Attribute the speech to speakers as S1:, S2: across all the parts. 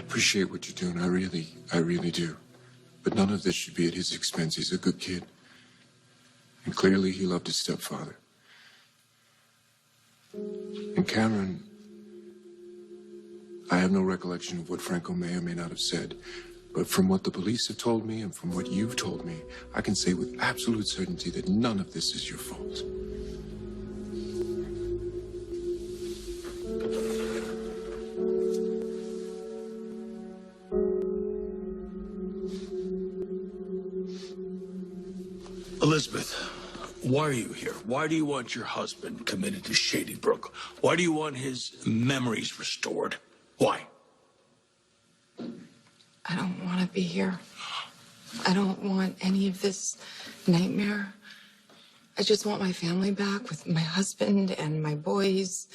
S1: appreciate what you're doing. I really do. But none of this should be at his expense. He's a good kid. And clearly he loved his stepfather. And Cameron, I have no recollection of what Franco may or may not have said. But from what the police have told me and from what you've told me, I can say with absolute certainty that none of this is your fault.
S2: Elizabeth, why are you here? Why do you want your husband committed to Shady Brook? Why do you want his memories restored? Why?
S3: I don't want to be here. I don't want any of this nightmare. I just want my family back with my husband and my boys.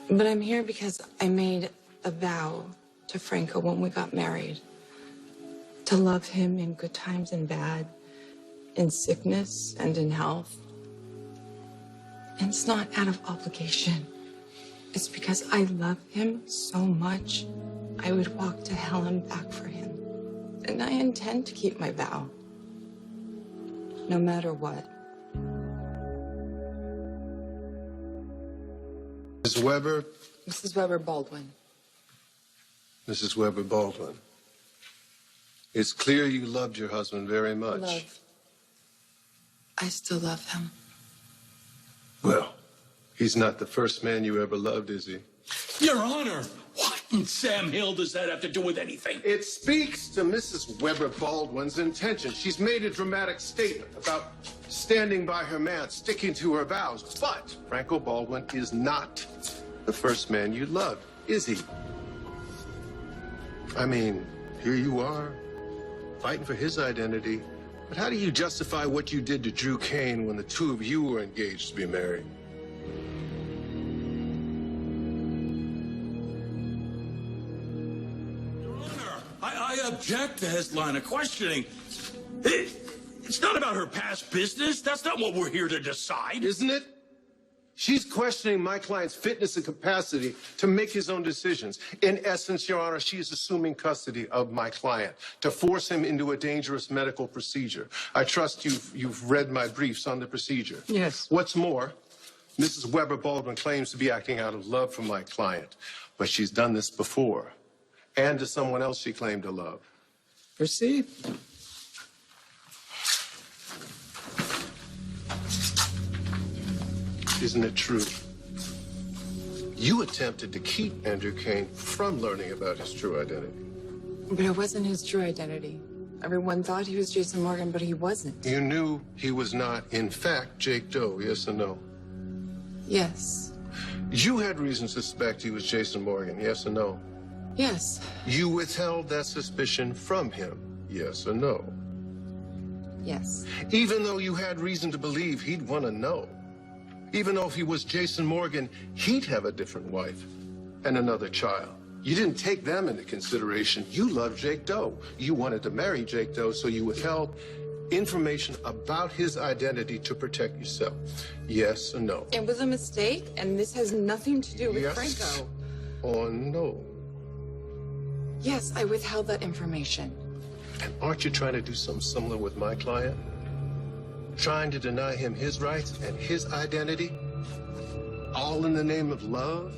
S3: But I'm here because I made a vow to Franco when we got married. To love him in good times and bad, in sickness and in health. And it's not out of obligation. It's because I love him so much, I would walk to hell and back for him. And I intend to keep my vow, no matter what.
S4: Mrs. Weber?
S3: Mrs. Weber Baldwin.
S4: Mrs. Weber Baldwin. It's clear you loved your husband very much.
S3: Love. I still love him.
S4: Well, he's not the first man you ever loved, is he?
S2: Your Honor, what in Sam Hill does that have to do with anything?
S4: It speaks to Mrs. Weber Baldwin's intention. She's made a dramatic statement about standing by her man, sticking to her vows. But Franco Baldwin is not the first man you loved, is he? I mean, here you are, fighting for his identity. But how do you justify what you did to Drew Kane when the two of you were engaged to be married?
S2: Your Honor, I object to his line of questioning. It's not about her past business. That's not what we're here to decide.
S4: Isn't it? She's questioning my client's fitness and capacity to make his own decisions. In essence, Your Honor, she is assuming custody of my client to force him into a dangerous medical procedure. I trust you've read my briefs on the procedure.
S3: Yes.
S4: What's more, Mrs. Weber Baldwin claims to be acting out of love for my client, but she's done this before, and to someone else she claimed to love.
S3: Proceed.
S4: Isn't it true? You attempted to keep Andrew Kane from learning about his true identity.
S3: But it wasn't his true identity. Everyone thought he was Jason Morgan, but he wasn't.
S4: You knew he was not, in fact, Jake Doe, yes or no?
S3: Yes.
S4: You had reason to suspect he was Jason Morgan, yes or no?
S3: Yes.
S4: You withheld that suspicion from him, yes or no?
S3: Yes.
S4: Even though you had reason to believe he'd want to know. Even though if he was Jason Morgan, he'd have a different wife and another child. You didn't take them into consideration. You loved Jake Doe. You wanted to marry Jake Doe, so you withheld information about his identity to protect yourself. Yes or no?
S3: It was a mistake, and this has nothing to do with
S4: Yes
S3: Franco.
S4: or no?
S3: Yes, I withheld that information.
S4: And aren't you trying to do something similar with my client? Trying to deny him his rights and his identity? All in the name of love?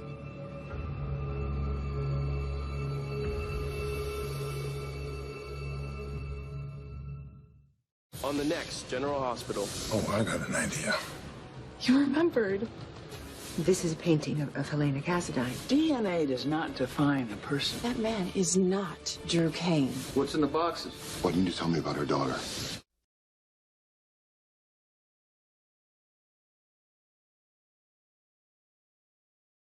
S4: On the next General Hospital.
S1: Oh, I got an idea.
S3: You remembered.
S5: This is a painting of Helena Cassadine.
S6: DNA does not define a person.
S3: That man is not Drew Kane.
S7: What's in the boxes?
S1: Why didn't you tell me about her daughter?